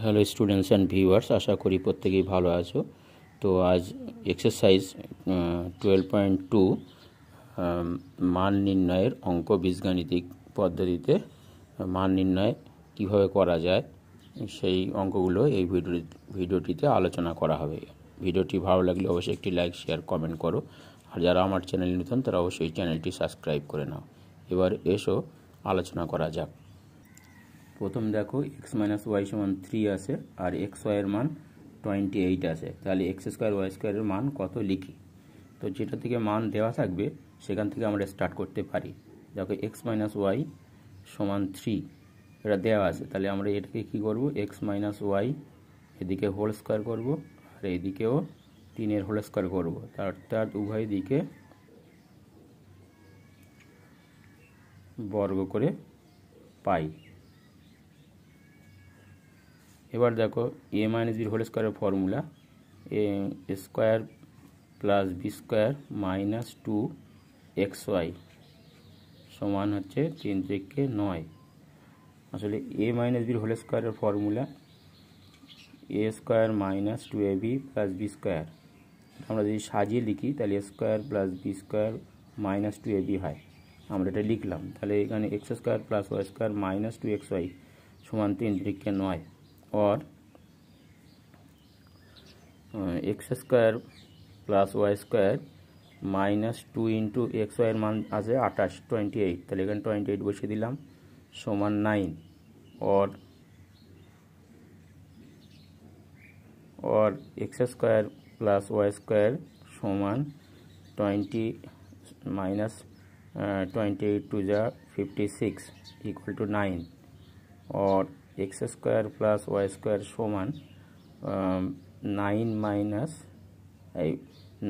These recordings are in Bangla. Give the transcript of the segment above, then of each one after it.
হ্যালো স্টুডেন্টস অ্যান্ড ভিউয়ার্স, আশা করি প্রত্যেকেই ভালো আছো। তো আজ এক্সারসাইজ 12.2 মান নির্ণয়ের অঙ্ক বীজগাণিতিক পদ্ধতিতে মান নির্ণয় কীভাবে করা যায় সেই অঙ্কগুলো এই ভিডিওটিতে আলোচনা করা হবে। ভিডিওটি ভালো লাগলে অবশ্যই একটি লাইক, শেয়ার, কমেন্ট করো। আর যারা আমার চ্যানেল নতুন তারা অবশ্যই চ্যানেলটি সাবস্ক্রাইব করে নাও। এবার এসো আলোচনা করা যাক। প্রথম দেখো এক্স মাইনাস ওয়াই সমান 3 আছে আর এক্স ওয়াইয়ের মান 28 আছে। তাহলে এক্স স্কোয়ার ওয়াই স্কোয়ারের মান কত লিখি। তো যেটা থেকে মান দেওয়া থাকবে সেখান থেকে আমরা স্টার্ট করতে পারি। দেখো এক্স মাইনাস ওয়াই সমান 3 এটা দেওয়া আছে, তাহলে আমরা এটাকে কী করব, এক্স মাইনাস ওয়াই এদিকে হোল স্কোয়ার করবো আর এদিকেও 3 হোল স্কোয়ার করবো, তার উভয় দিকে বর্গ করে পাই। এবার দেখো এ মাইনাস বির হোল স্কোয়ারের formula a square plus b square minus 2 x y সমান হচ্ছে 3 থেকে 9। আসলে এ মাইনাস বির হোল স্কোয়ারের formula a square minus 2ab plus b square. আমরা যদি সাজিয়ে লিখি তাহলে a square plus b square minus 2ab হয়। আমরা এটা লিখলাম, তাহলে এখানে x square plus y square minus 2 x y সমান 3 থেকে 9 और x square plus y square minus 2 into x y मान आछे 28 28, তাহলে এখানে 28 বসিয়ে দিলাম সমান 9 और x square plus y square समान 20 माइनस 28 टू जा 56 इक्वल टू 9 और x square plus y square समान 9 माइनस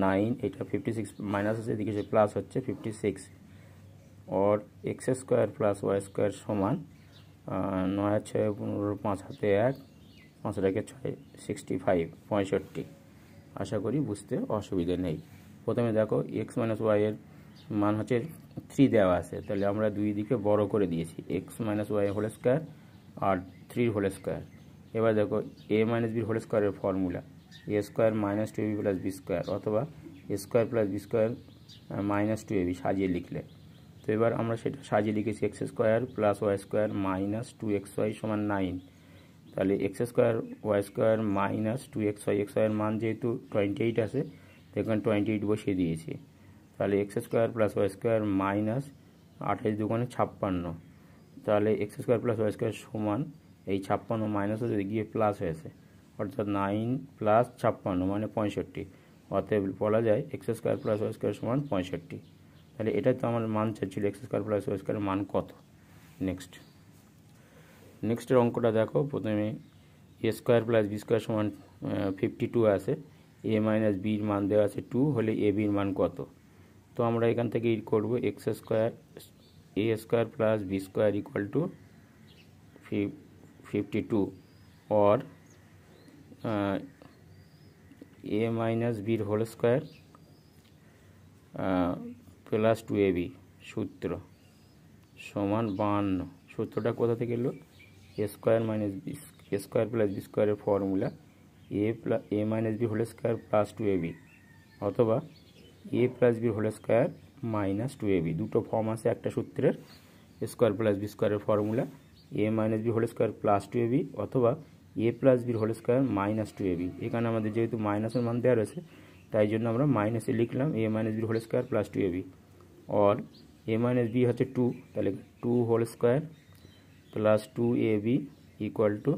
9 এটা 56 মাইনাস আছে, এদিকে যে প্লাস হচ্ছে 56 और x square plus y square समान 9 6 15 5 हाथे 1 5 টাকে 6 65 65। আশা করি বুঝতে অসুবিধা নেই। প্রথমে দেখো এক্স মাইনাস ওয়াই এর মান হচ্ছে 3 দেওয়া আছে, তাহলে আমরা দুই দিকে বড় করে দিয়েছি x minus y whole square আর 3 হোল স্কোয়ার। এবার দেখো এ মাইনাস বির হোল স্কোয়ারের formula a square minus 2ab plus b square অথবা a square plus b square minus 2ab সাজিয়ে লিখলে। তো এবার আমরা সেটা সাজিয়ে লিখেছি x square plus y square minus 2 x y সমান 9। তাহলে x square y square minus 2 x ওয়াইয়ের মান যেহেতু 28 আছে তো এখানে 28 বসিয়ে দিয়েছি। তাহলে x square plus y square minus 28 দুগুণে 56, তাহলে x square plus y square সমান এই 56 মাইনাস হয়ে গিয়ে প্লাস হয়েছে, অর্থাৎ 9 প্লাস 56 মানে 65। অতএব বলা যায় x square plus y square সমান 65। তাহলে এটাই তো আমার মান চাচ্ছিল এক্স স্কোয়ার প্লাস ওয়াই স্কোয়ারের মান কত। নেক্সটের অঙ্কটা দেখো। প্রথমে এ স্কোয়ার প্লাস বি স্কোয়ার সমান 52 আছে, এ মাইনাস বির মান দেওয়া আছে 2 হলে এ বির মান কত। তো আমরা এখান থেকে করবো x square a square plus b square equal to 52 और ए माइनस बीर होल स्क्वायर प्लस 2ab सूत्र समान 52। सूत्रटा कोथा थेके एलो, a square minus b a square plus b square formula a minus b whole square plus 2ab अथवा a plus b whole square minus 2ab দুটো ফর্ম আছে একটা সূত্রের। স্কোয়ার প্লাস বি স্কোয়ারের formula a minus b whole square plus 2ab অথবা এ প্লাস বির হোল স্কোয়ার মাইনাস 2ab। এখানে আমাদের যেহেতু মাইনাসের মান দেওয়া রয়েছে তাই জন্য আমরা মাইনাসে লিখলাম এ মাইনাস বির হোল স্কোয়ার প্লাস 2ab और এ মাইনাস বি হচ্ছে 2, তাহলে 2 whole square plus 2ab equal to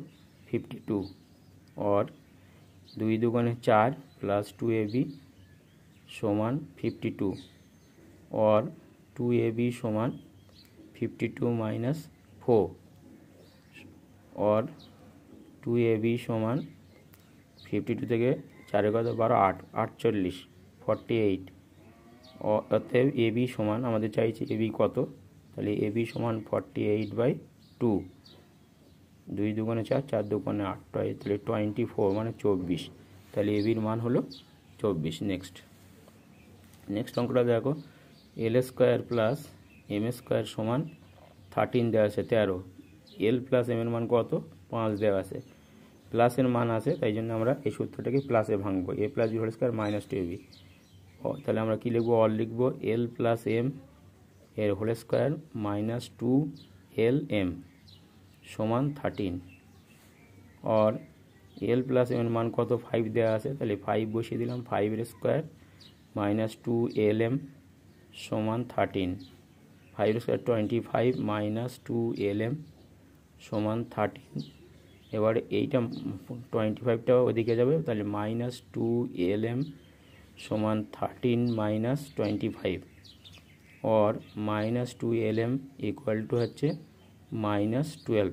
52 और 2 দুগুণে 4 প্লাস 2ab সমান 52 और 2ab समान 52 माइनस 4 और 2ab समान 52 থেকে 4 কত 12 8 48 48 অতএব ab সমান আমাদের চাইছে ab কত, তাহলে ab সমান 48/2 2 দুগুণে 4 4 দুগুণে 8 তাহলে 24 মানে 24, তাহলে ab এর মান হলো 24। নেক্সট অঙ্কটা দেখো এল স্কোয়ার প্লাস এম স্কোয়ার সমান 13 দেওয়া আছে 13, এল প্লাস এম এর মান কত 5 দেওয়া আছে। প্লাসের মান আছে, তাই জন্য আমরা এই সূত্রটাকে প্লাসে ভাঙবো, a plus b whole square minus two a b. তাহলে আমরা কী লিখবো, অল লিখবো এল প্লাস এম এর whole square minus two l m সমান 13। और एल प्लस एम मान कत 5 देওয়া আছে, তাহলে 5 বসিয়ে দিলাম, 5 এর স্কোয়ার মাইনাস 2 এল এম সমান 13। 5 এর স্কোয়ার 25 মাইনাস 2 এল এম সমান 13। এবার এইটা 25টা ওদিকে যাবে, তাহলে মাইনাস 2 এল এম সমান 13 মাইনাস 25 और minus 2 l m equal to হচ্ছে माइनस 12।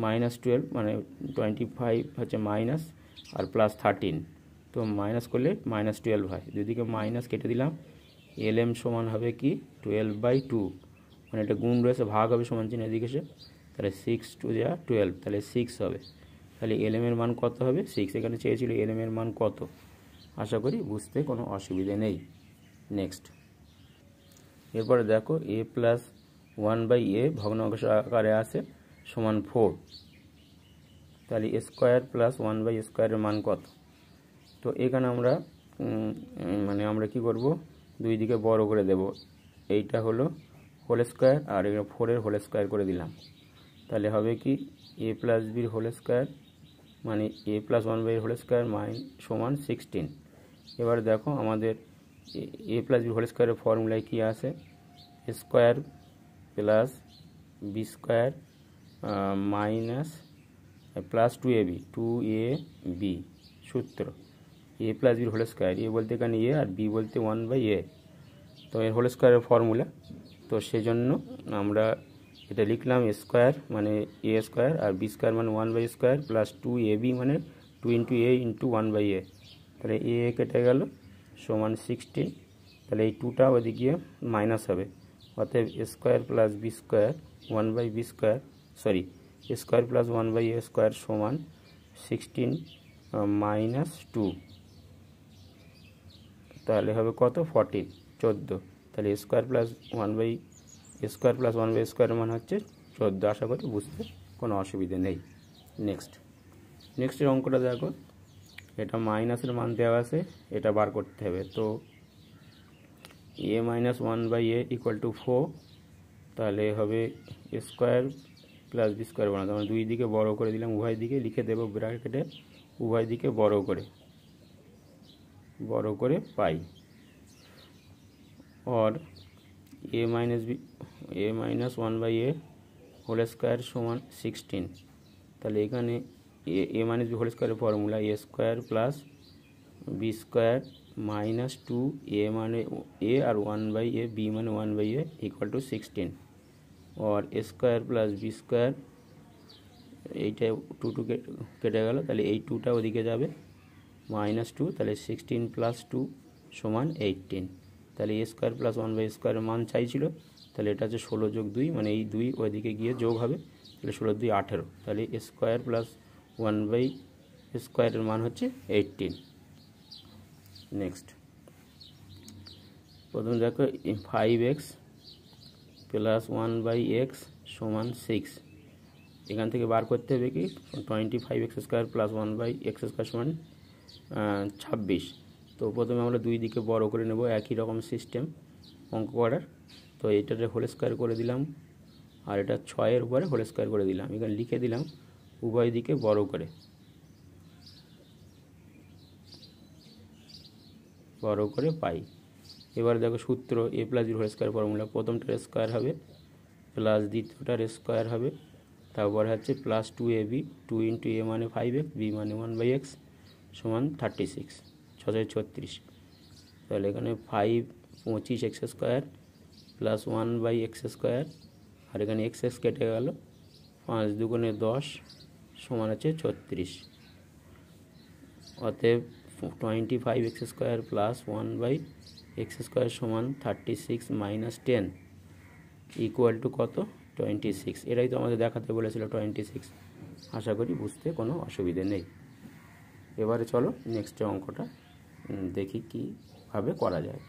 माइनस 12 মানে 25 হচ্ছে মাইনাস আর প্লাস 13, তো মাইনাস করলে মাইনাস 12 হয়, দুদিকে মাইনাস কেটে দিলাম। এল এম সমান হবে কি 12/2, মানে এটা গুণ রয়েছে, ভাগ হবে সমান চিহ্ন এদিকে এসে, তাহলে 6 টু যা 12, তাহলে 6 হবে। তাহলে এল এম এর মান কত হবে 6, এখানে চেয়েছিল এল এম এর মান কত। আশা করি বুঝতে কোনো অসুবিধা নেই। নেক্সট, এরপরে দেখো এ প্লাস 1/a ভগ্নাংশ আকারে আছে সমান 4, তাহলে এ স্কোয়ার প্লাস 1/a স্কোয়ারের মান কত। তো এখানে আমরা মানে আমরা কি করব, দুই দিকে বড় করে দেব, এইটা হলো হোল স্কোয়ার আর এটা 4 এর হোল স্কোয়ার করে দিলাম, তাহলে হবে কি এ প্লাস বির হোল স্কোয়ার মানে এ প্লাস 1/a হোল স্কোয়ার সমান 16। এবার দেখো আমাদের এ প্লাস বি হোল স্কোয়ারের ফর্মুলায় কী আছে, square plus b square minus plus 2ab সূত্র এ প্লাস বির হোল স্কোয়ার, এ বলতে এখানে এ আর বি বলতে 1/a, তো এর হোল স্কোয়ারের ফর্মুলা, তো সেজন্য আমরা এটা লিখলাম স্কোয়ার মানে এ স্কোয়ার আর বি স্কোয়ার মানে 1/a স্কোয়ার প্লাস 2ab মানে 2 ইন্টু এ ইন্টু 1/a, তাহলে এ কেটে গেল সমান 16, তাহলে এই 2টা ওদিকে গিয়ে মাইনাস হবে, অতএব square plus b square 1/b square sorry square plus 1/a square সমান 16 মাইনাস 2, তাহলে হবে কত 14। তাহলে স্কোয়ার প্লাস 1/a স্কোয়ার মান হচ্ছে 14। আশা করি বুঝতে কোনো অসুবিধা নেই। নেক্সটের অঙ্কটা দেখো, এটা মাইনাসের মান দেওয়া আছে, এটা বার করতে হবে। তো a minus 1/a equal to 4, তাহলে হবে স্কোয়ার প্লাস বি স্কোয়ার বানাতে আমরা দুই দিকে বড় করে দিলাম, উভয় দিকে লিখে দেবো ব্র্যাকেটে, উভয় দিকে বড় করে পাই। और a minus 1/a whole square সমান 16, তাহলে এখানে এ মাইনাস বি হোল স্কোয়ারের formula a square plus b square minus 2 a মানে এ আর 1/a বি মানে 1/a ইকুয়াল টু 16, और স্কোয়ার প্লাস বি স্কোয়ার এইটা 2 কেটে গেল, তাহলে এই 2টা ওদিকে যাবে মাইনাস 2, তাহলে 16 প্লাস 2 সমান 18, তাহলে এ স্কোয়ার প্লাস 1/a স্কোয়ারের মান চাইছিল, তাহলে এটা হচ্ছে 16 যোগ 2 মানে এই 2 ওইদিকে গিয়ে যোগ হবে, তাহলে 16 2 18, তাহলে এ স্কোয়ার প্লাস 1/a স্কোয়ারের মান হচ্ছে 18। নেক্সট, প্রথম দেখো 5x প্লাস 1/x সমান 6, এখান থেকে বার করতে হবে কি 25x square plus 1/x square সমান 26। তো প্রথমে আমরা দুই দিকে বড় করে নেব, একই রকম সিস্টেম অঙ্ক করার। তো এটাতে হোল স্কোয়ার করে দিলাম আর এটা 6 উপরে হোল স্কোয়ার করে দিলাম, এখানে লিখে দিলাম উভয় দিকে বড় করে পাই। এবার দেখো সূত্র a plus b whole square formula, প্রথমটার স্কোয়ার হবে প্লাস দ্বিতীয়টার স্কোয়ার হবে, তারপরে হচ্ছে প্লাস 2ab 2 ইন্টু এ মানে 5x বি মানে 1/x সমান 36 636, তাহলে এখানে 5 25x square plus 1/x square আর এখানে x কেটে গেল, 5 দুগুণে 10 সমান হচ্ছে 36, অতএব 25x square plus 1/x square সমান 36 মাইনাস 10 ইকুয়াল টু কত 26। এটাই তো আমাদের দেখাতে বলেছিল 26। আশা করি বুঝতে কোনো অসুবিধে নেই। এবারে চলো নেক্সট অঙ্কটা দেখি কীভাবে করা যায়।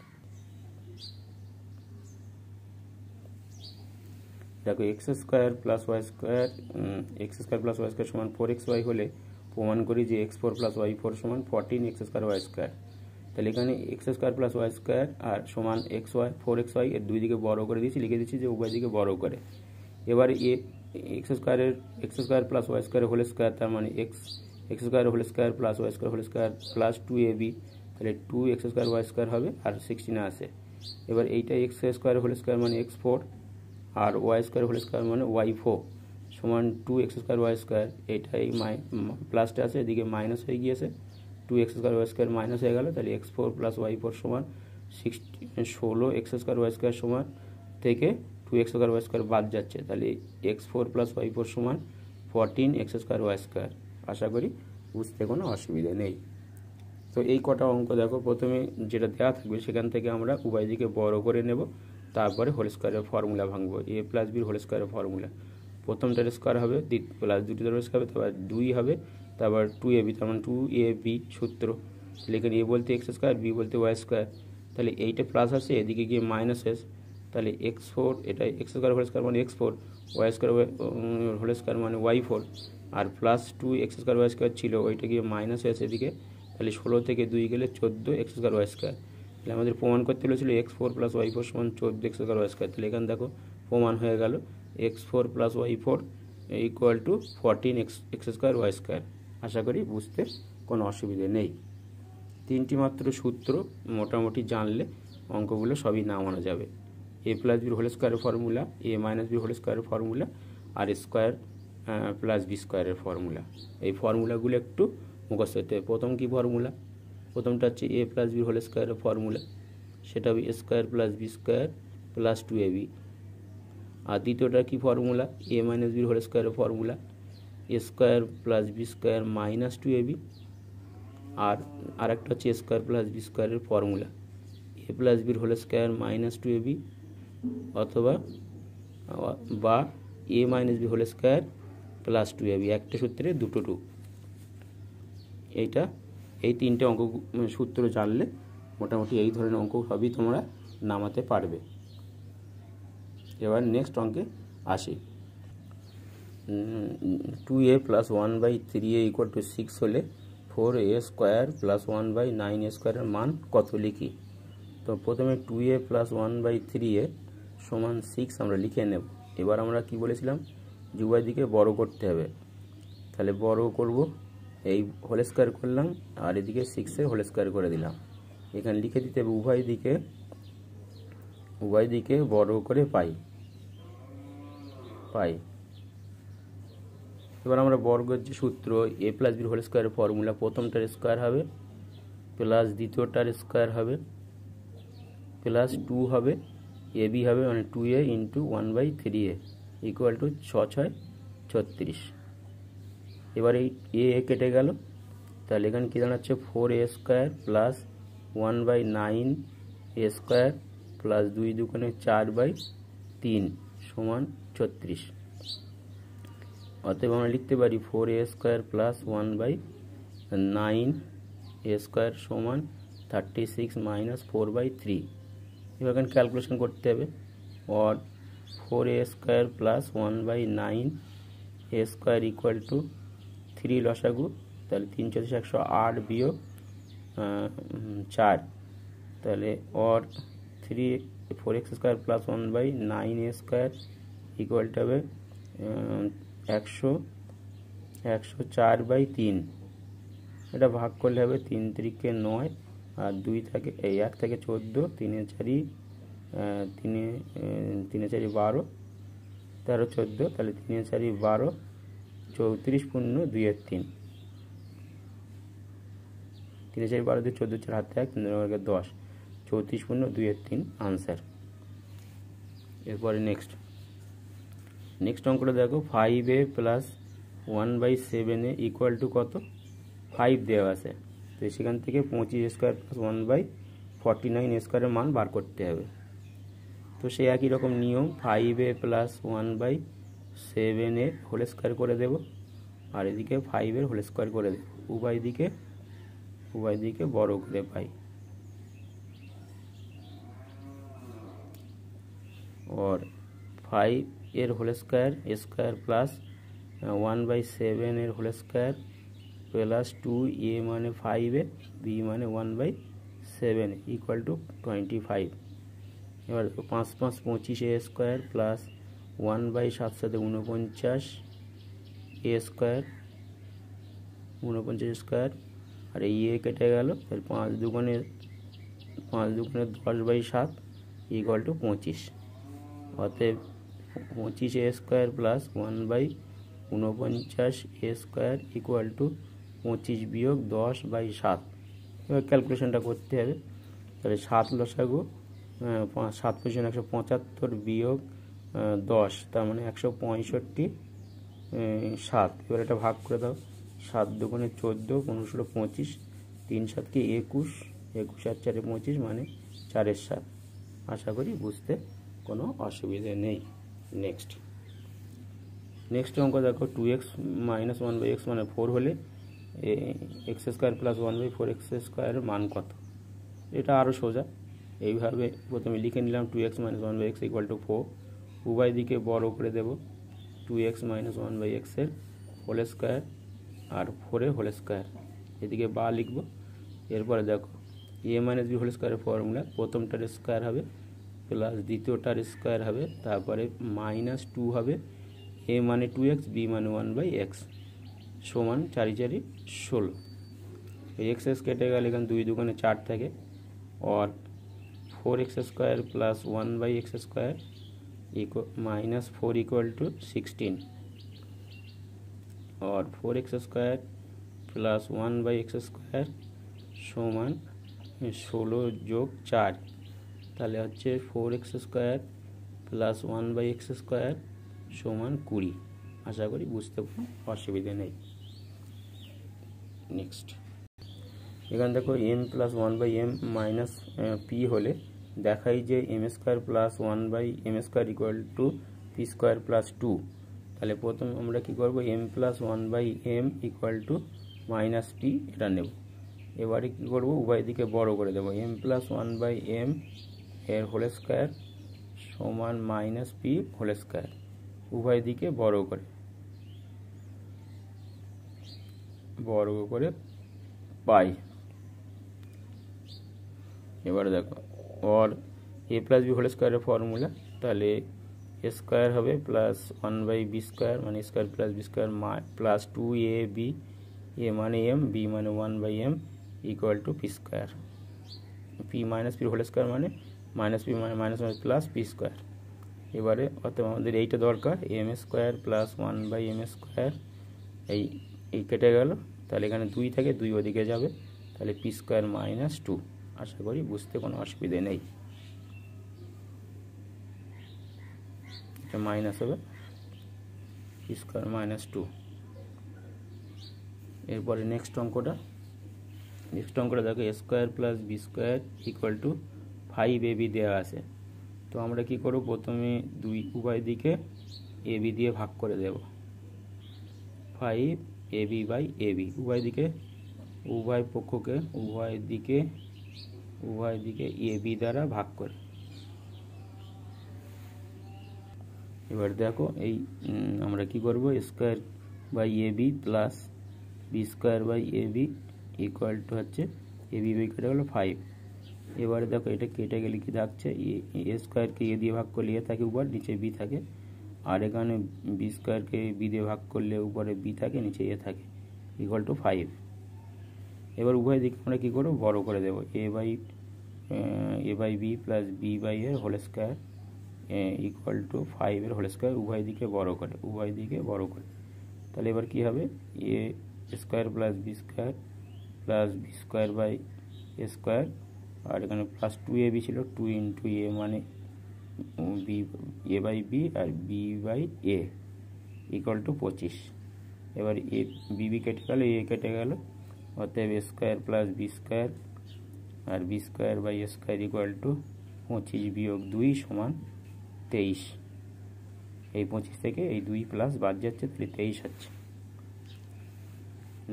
দেখো x square plus y square সমান 4xy হলে প্রমাণ করি যে x4 প্লাস y4 সমান 14x স্কোয়ার ওয়াই স্কোয়ার। তাহলে এখানে x square plus y square আর সমান4xy এর দুই দিকে বড় করে দিয়েছি, লিখে দিচ্ছি যে উভয় দিকে বড় করে। এবার x square plus y square whole square, তার মানে x square whole square plus y square whole square plus 2ab, তাহলে 2x স্কোয়ার ওয়াই স্কোয়ার হবে আর 16 আসে। এবার এইটা এক্স স্কোয়ার হোল স্কোয়ার মানে x4 আর ওয়াই স্কোয়ার হোল স্কোয়ার মানে y4 সমান 2x স্কোয়ার ওয়াই স্কোয়ার। এইটা এই প্লাসটা আছে, এদিকে মাইনাস হয়ে গিয়েছে, 2x square y square minus হয়ে গেল। তাহলে x4 প্লাস y4 সমান 16x স্কোয়ার ওয়াই স্কোয়ার সমান থেকে 2x স্কোয়ার ওয়াই স্কোয়ার বাদ যাচ্ছে, তাহলে x4 প্লাস y4 সমান 14x স্কোয়ার ওয়াই স্কোয়ার। আশা করি বুঝতে কোনো অসুবিধা নেই। তো এই কটা অঙ্ক দেখো, প্রথমে যেটা দেওয়া থাকবে সেখান থেকে আমরা উভয় দিকে বড় করে নেব, তারপরে হোল স্কোয়ারের ফর্মুলা ভাঙবো। a প্লাস বির হোল স্কোয়ারের ফর্মুলা, প্রথমটার স্কোয়ার হবে প্লাস দুটিটার স্কোয়ার হবে, তারপর 2 হবে, তারপর 2ab, তার মানে 2ab সূত্র। তাহলে এখানে a বলতে এক্স স্কোয়ার, b বলতে ওয়াই স্কোয়ার। তাহলে এইটা প্লাস আসে, এদিকে গিয়ে মাইনাস এস, তাহলে x4 এটা এক্স স্কোয়ার হোল স্কোয়ার মানে x4, Y square whole square মানে y4, আর plus 2x square y square ছিল, ওইটা গিয়ে মাইনাস এস এদিকে। তাহলে 16 থেকে 2 গেলে 14x স্কোয়ার ওয়াই স্কোয়ার। তাহলে আমাদের প্রমাণ করতে হয়েছিল x4 প্লাস y4 সমান 14x স্কোয়ার ওয়াই স্কোয়ার। তাহলে এখানে দেখো প্রমাণ হয়ে গেল x4 plus y4 equal to 14x square y square. আশা করি বুঝতে কোনো অসুবিধে নেই। তিনটি মাত্র সূত্র মোটামুটি জানলে অঙ্কগুলো সবই নামানো যাবে। a প্লাস বির হোল স্কোয়ারের ফর্মুলা, a মাইনাস বির হোল স্কোয়ারের ফর্মুলা, আর স্কোয়ার প্লাস বি স্কোয়ারের ফর্মুলা। এই ফর্মুলাগুলো একটু মুখস্থ করতে হবে। প্রথম কি ফর্মুলা? প্রথমটা হচ্ছে a প্লাস বির হোল স্কোয়ারের ফর্মুলা, সেটা হবে a square plus b square plus 2ab। আর দ্বিতীয়টা কি ফর্মুলা? a মাইনাস বির হোল স্কোয়ারের formula, a square plus b square minus 2ab। আর আরেকটা হচ্ছে a স্কোয়ার প্লাস বি স্কোয়ারের ফর্মুলা, a প্লাস বির হোল স্কোয়ার মাইনাস 2ab, অথবা বা a minus b whole square plus 2ab। একটা সূত্রে দুটো 2। এই তিনটে অঙ্ক সূত্র জানলে মোটামুটি এই ধরনের অঙ্ক সবই তোমরা নামাতে পারবে। এবার নেক্সট অঙ্কে আসি। 2a plus 1/3a equal to 6 হলে 4a স্কোয়ার প্লাস 1/9a স্কোয়ারের মান কত লিখি। তো প্রথমে 2a প্লাস 1/3a সমান 6 আমরা লিখে নেব। এবার আমরা কি বলেছিলাম যে উভয় দিকে বড় করতে হবে, তাহলে বড় করব, এই হোল স্কোয়ার করলাম আর এদিকে 6-এর হোল স্কোয়ার করে দিলাম। এখানে লিখে দিতে হবে উভয় দিকে বড় করে পাই। এবার আমরা বর্গের যে সূত্র a প্লাস বির হোল স্কোয়ারের ফর্মুলা, প্রথমটার স্কোয়ার হবে প্লাস দ্বিতীয়টার স্কোয়ার হবে প্লাস 2 হবে, ab হবে, মানে 2a into 1/3a equal to 6 6 36। এবার এই a কেটে গেল, তাহলে এখানে কী দাঁড়াচ্ছে 4a square plus 1/9a square plus 2 দুগুণে 4/3 সমান 36। অতএব আমরা লিখতে পারি 4a square plus 1/9a square সমান 36 মাইনাস 4/3। এবার এখানে ক্যালকুলেশন করতে হবে। और 4a square plus 1/9a square equal two 3 লসাগু, তাহলে 3 × 4 = 108 বিয়োগ 4, তাহলে और 4x square plus 1/9a square equal to হবে 104/3। এটা ভাগ করলে হবে 3 × 3 = 9, আর 2 থাকে 1 থেকে 14, 3 × 4 = 12, 13 14, তাহলে 3 × 4 = 12, 34 পূর্ণ 2 এর 3, 3 × 4 = 12, 2 14 4 হাতে 1, 3 × 10, 34 পূর্ণ 2 এর 3 আনসার। এরপরে নেক্সট অঙ্কটা দেখো, 5a plus 1/7a equal to কত? 5 দেওয়া আছে, তো সেখান থেকে 25 স্কোয়ার প্লাস 1/49 স্কোয়ারের মান বার করতে হবে। তো সেই একই রকম নিয়ম, 5a plus 1/7a whole square করে দেব, আর এদিকে 5-এর হোল স্কোয়ার করে দেব, উভয় দিকে বড় করে পাই। और 5 এর হোল স্কোয়ার স্কোয়ার প্লাস 1/7 এর হোল স্কোয়ার প্লাস 2a মানে 5a b মানে 1/7 ইকুয়াল টু 25। এবার 5 5 25 a square plus 1/7 49 a square 49 square আর এই এ কেটে গেল, এর 5 দুগুণে 10/7 ইকুয়াল টু 25। অতএব 25 a square plus 1/49 a square equal two 25 বিয়োগ 10/7। এবার ক্যালকুলেশনটা করতে হবে। তাহলে 7 লসাগু 7 × 175 বিয়োগ 10 তার মানে 165 7। এবার এটা ভাগ করে দাও। 7 দুগুণে 14 15 × 25 3 7 কি 21 21 আর 4 25 মানে 4 এর 7। আশা করি বুঝতে কোনো অসুবিধে নেই। নেক্সট অঙ্ক দেখো 2x - 1/x মানে 4 হলে x² + 1/4x² এর মান কত। এটা আরও সোজা। এইভাবে প্রথমে লিখে নিলাম 2x - 1/x = 4। উভয় দিকে বড় করে দেব 2x - 1/x এর হোল স্কোয়ার আর 4 এর হোল স্কোয়ার, এদিকে বা লিখব। এরপরে দেখো a - b হোল স্কোয়ারের ফর্মুলা প্রথমটার স্কোয়ার হবে প্লাস দ্বিতীয়টার স্কোয়ার হবে, তারপরে -2 হবে। a মানে 2x b মানে 1/x সমান 4 × 4 = 16। এই x কেটে গেলে এখানে 2 দুগুণে 4 থাকে और 4x² + 1/x² -4 = 16 और 4x² + 1/x² সমান 16 + 4, তাহলে হচ্ছে 4x² + 1/x² সমান 20। আশা করি বুঝতে কোনো অসুবিধা নেই। নেক্সট এখানে দেখো m + 1/m - p হলে দেখাই যে m² + 1/m² = p² + 2। তাহলে প্রথম আমরা কি করব, m + 1/m = -p এটা নেব। এবারে কি করব, উভয় দিকে বড় করে দেব। m + 1/m এর হোল স্কোয়ার সমান -p হোল স্কোয়ার, উভয় দিকে বড় করে পাই। এবারে দেখো और a + b হোল স্কোয়ারের ফর্মুলা, তাহলে a স্কোয়ার হবে প্লাস 1/b² মানে square plus b square plus 2ab a মানে m b মানে 1/m equal to p square. p - p whole square মানে -p মানে মাইনাস প্লাস p স্কোয়ার। এবারে অতএব আমাদের এইটা দরকার m² + 1/m²। এই কেটে গেল, তাহলে এখানে 2 থাকে 2 ওদিকে যাবে, তাহলে p² - 2। আশা করি বুঝতে কোনো অসুবিধে নেই। এটা মাইনাস হবে p² - 2। এরপরে নেক্সট অঙ্কটা দেখো a² + b² = 5ab দেওয়া আছে। তো আমরা কি করব, প্রথমে উভয় দিকে ab দিয়ে ভাগ করে দেব। 5ab/ab উভয় পক্ষকে উভয় দিকে ab দ্বারা ভাগ করে। এবার দেখো এই আমরা কি করব, a²/ab plus b²/ab equal to হচ্ছে ab কেটে গেল 5। এবারে দেখো এটা কেটে গেলে কি থাকছে, a²কে a দিয়ে ভাগ করলে a থাকে উপর, নিচে b থাকে। আর এখানে b²কে b দিয়ে ভাগ করলে উপরে b থাকে, নিচে a থাকে, ইকুয়াল টু 5। এবার উভয় দিকে আমরা কী করব, বড় করে দেব। a/b plus b/a whole square equal to 5 এর হোল স্কোয়ার, উভয় দিকে বড় করে। তাহলে এবার কি হবে, a² + b² প্লাস b²/a² আর এখানে প্লাস 2ab ছিল, 2 × a মানে a/b R b/a equal to 25। এবার b কেটে গেল, a কেটে গেল, অতএব a² + b² R b²/a² equal to 25 বিয়োগ 2 সমান 23। এই 25 থেকে এই 2 প্লাস বাদ যাচ্ছে, তাহলে 23 হচ্ছে।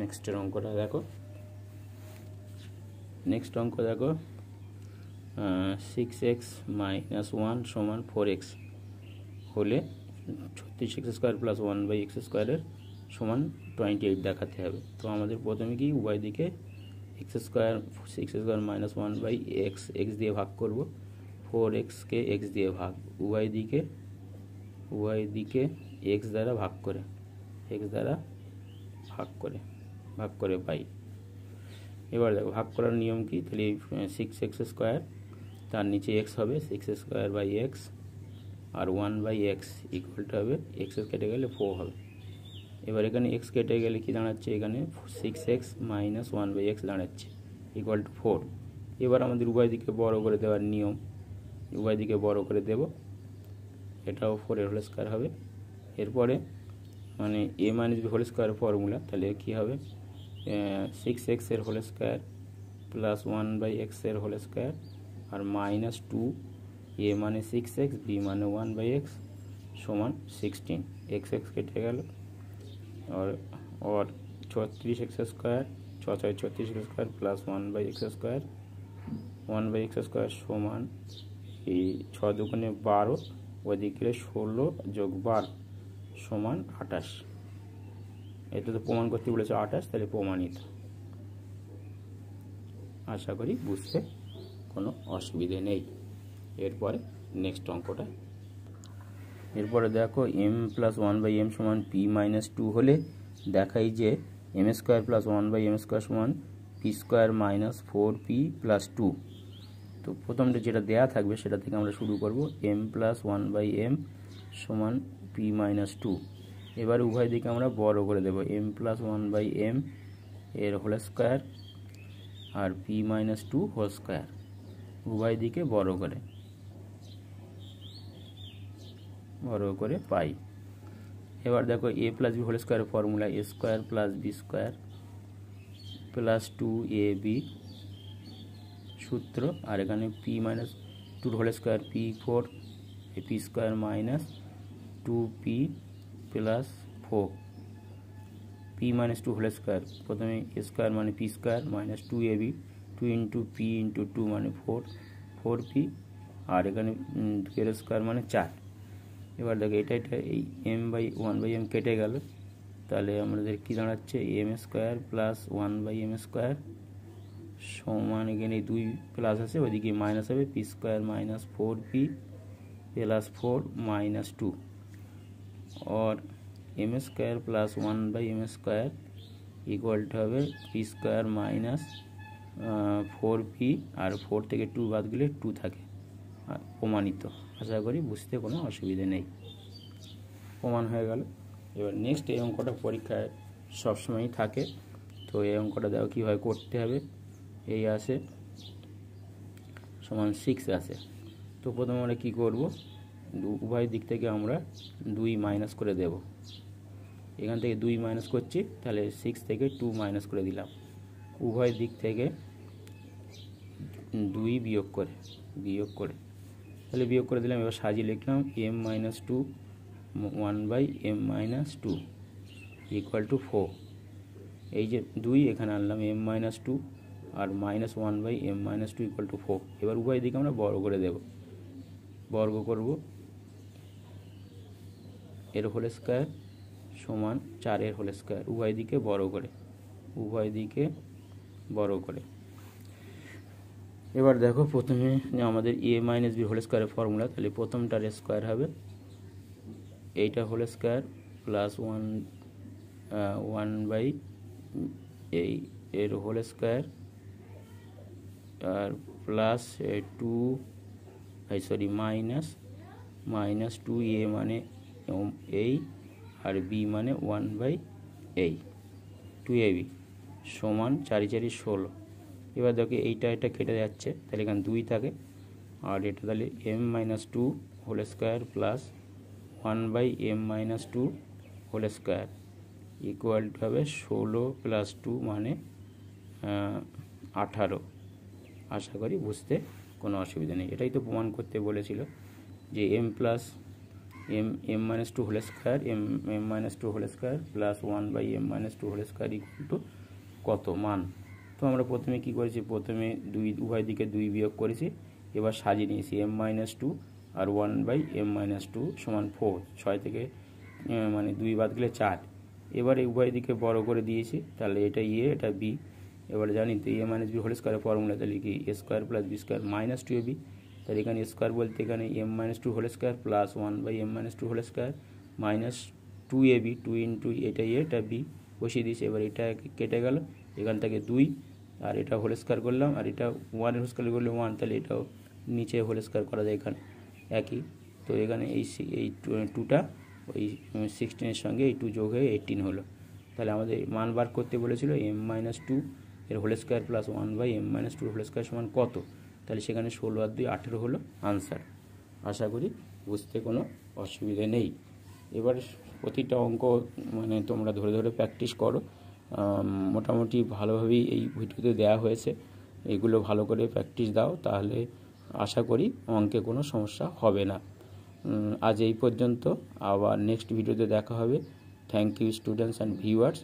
নেক্সট অঙ্কটা দেখো 6x - 1 = 4x হলে 36x² প্লাস 1/x² সমান 28 দেখাতে হবে। তো আমাদের প্রথমে কি উভয় দিকে x² 6x² minus 1/x x দিয়ে ভাগ করব, 4x কে x দিয়ে ভাগ, উভয় দিকে x দ্বারা ভাগ করে পাই। এবার দেখো ভাগ করার নিয়ম কি, তাহলে 6x² তার নিচে x হবে 6x² আর 1/x ইকুয়াল টু হবে x কেটে গেলে 4 হবে। এবার এখানে x কেটে গেলে কি দাঁড়াচ্ছে, এখানে 6x মাইনাস 1/x দাঁড়াচ্ছে ইকুয়াল টু 4। এবার আমাদের উভয় দিকে বড় করে দেওয়ার নিয়ম, উভয় দিকে বড় করে দেব, এটাও 4 এর হোল স্কয়ার হবে। এরপরে মানে a minus b whole square formula, তাহলে কি হবে 6x এর হোল স্কয়ার প্লাস 1/x এর হোল স্কয়ার আর মাইনাস 2 a মানে 6x b মানে 1/x সমান 16। x কেটে গেল और 36x² 36x² প্লাস 1/x² সমান এই 6 দুগুণে 12, ওইদিকে 16 যোগ 12 সমান 28। এটা তো প্রমাণ করতে বলেছে 28, তাহলে প্রমাণিত। আশা করি বুঝতে কোনো অসুবিধে নেই। এরপরে নেক্সট অঙ্কটা, এরপরে দেখো m প্লাস 1/m সমান p মাইনাস 2 হলে দেখাই যে m² প্লাস 1/m² সমান p² মাইনাস 4p প্লাস 2। তো প্রথমটা যেটা দেয়া থাকবে সেটা থেকে আমরা শুরু করব, m প্লাস 1/m সমান p মাইনাস 2। এবার উভয় দিকে আমরা বড় করে দেব, m প্লাস 1/m এর হোল স্কয়ার আর p মাইনাস 2 হোল স্কয়ার, উভয় দিকে বড় করে পাই। এবার দেখো a plus b whole square formula a square plus b square plus 2ab সূত্র, আর এখানে p minus 2 whole square p4 p square minus 2p plus 4 p minus 2 whole square, প্রথমে a স্কয়ার মানে p square minus 2ab 2 into p into 2 মানে 4p আর এখানে 2 এর স্কয়ার মানে 4। এবার দেখো এটা এই m/1/m কেটে গেল, তাহলে আমাদের কি দাঁড়াচ্ছে m² প্লাস 1/m² সমান, এখানে 2 প্লাস আছে ওইদিকে মাইনাস হবে p² minus 4p plus 4 minus 2 और m² plus 1/m² equal to হবে p² মাইনাস 4p আর 4 থেকে 2 বাদ গেলে 2 থাকে, প্রমাণিত। আশা করি বুঝতে কোনো অসুবিধে নেই, প্রমাণ হয়ে গেল। এবার নেক্সট এই অঙ্কটা পরীক্ষায় সবসময়ই থাকে, তো এই অঙ্কটা দেখো কীভাবে করতে হবে। এই আসে সমান 6 আসে, তো প্রথমে আমরা কী করব, উভয় দিক থেকে আমরা 2 মাইনাস করে দেব। এখান থেকে 2 মাইনাস করছি, তাহলে 6 থেকে 2 মাইনাস করে দিলাম, উভয় দিক থেকে 2 বিয়োগ করে তাহলে বিয়োগ করে দিলাম। এবার সাজিয়ে লিখলাম m-2 1/m-2 ইকুয়াল টু 4। এই যে 2 এখানে আনলাম m-2 R minus 1/m-2 equal to 4। এবার উভয় দিকে আমরা বর্গ করে দেব, বর্গ করব, এর হোল স্কয়ার সমান 4 এর হোল স্কয়ার, উভয় দিকে বড় করে। এবার দেখো প্রথমে আমাদের a মাইনাস b হোল স্কয়ারের ফর্মুলা, তাহলে প্রথমটার স্কয়ার হবে এইটা হোল স্কয়ার প্লাস 1 এই এর হোল স্কয়ার আর প্লাস 2 মাইনাস 2a মানে এই আর b মানে 1/2ab সমান 4 4 16। এবার দেখো এইটা কেটে যাচ্ছে, তাহলে এখানে 2 থাকে আর এটা তাহলে m-2 whole square plus 1/m-2 whole square equal to হবে 16 প্লাস 2 মানে 18। আশা করি বুঝতে কোনো অসুবিধা নেই। এটাই তো প্রমাণ করতে বলেছিল যে m-2 whole square m-2 whole square plus 1/m-2 whole square equal to কত মান। তো আমরা প্রথমে কি করেছি, প্রথমে উভয় দিকে 2 বিয়োগ করেছি, এবার সাজিয়ে নিয়েছি m-2 আর 1/m-2 সমান 4, 6 থেকে মানে 2 বাদ গেলে 4। এবারে উভয় দিকে বড় করে দিয়েছি, তাহলে এটা এ এটা বি। এবারে জানি তো a minus b whole square formula, তাহলে কি a square plus b square minus 2ab। তাহলে এখানে স্কোয়ার বলতে এখানে m-2 whole square plus 1/m-2 whole square minus 2ab, 2 into এটা এ এটা বি বসিয়ে দিয়েছি। এবার এটা কেটে গেল, এখান থেকে 2 আর এটা হোল স্কোয়ার করলাম, আর এটা 1 হোল স্কোয়ার করলে 1, তাহলে এটাও নিচে হোল স্কোয়ার করা যায় এখানে একই। তো এখানে এই 2টা ওই 16-এর সঙ্গে এই 2 যোগ হয়ে 18 হলো। তাহলে আমাদের মান বার করতে বলেছিল m-2 এর whole square plus 1/m-2 whole square সমান কত, তাহলে সেখানে 16 আর 2 18 হলো আনসার। আশা করি বুঝতে কোনো অসুবিধে নেই। এবার প্রতিটা অঙ্ক মানে তোমরা ধরে ধরে প্র্যাকটিস করো, মোটামুটি ভালোভাবেই এই ভিডিওতে দেওয়া হয়েছে। এগুলো ভালো করে প্র্যাকটিস দাও, তাহলে আশা করি অঙ্কে কোনো সমস্যা হবে না। আজ এই পর্যন্ত, আবার নেক্সট ভিডিওতে দেখা হবে। Thank you students and viewers.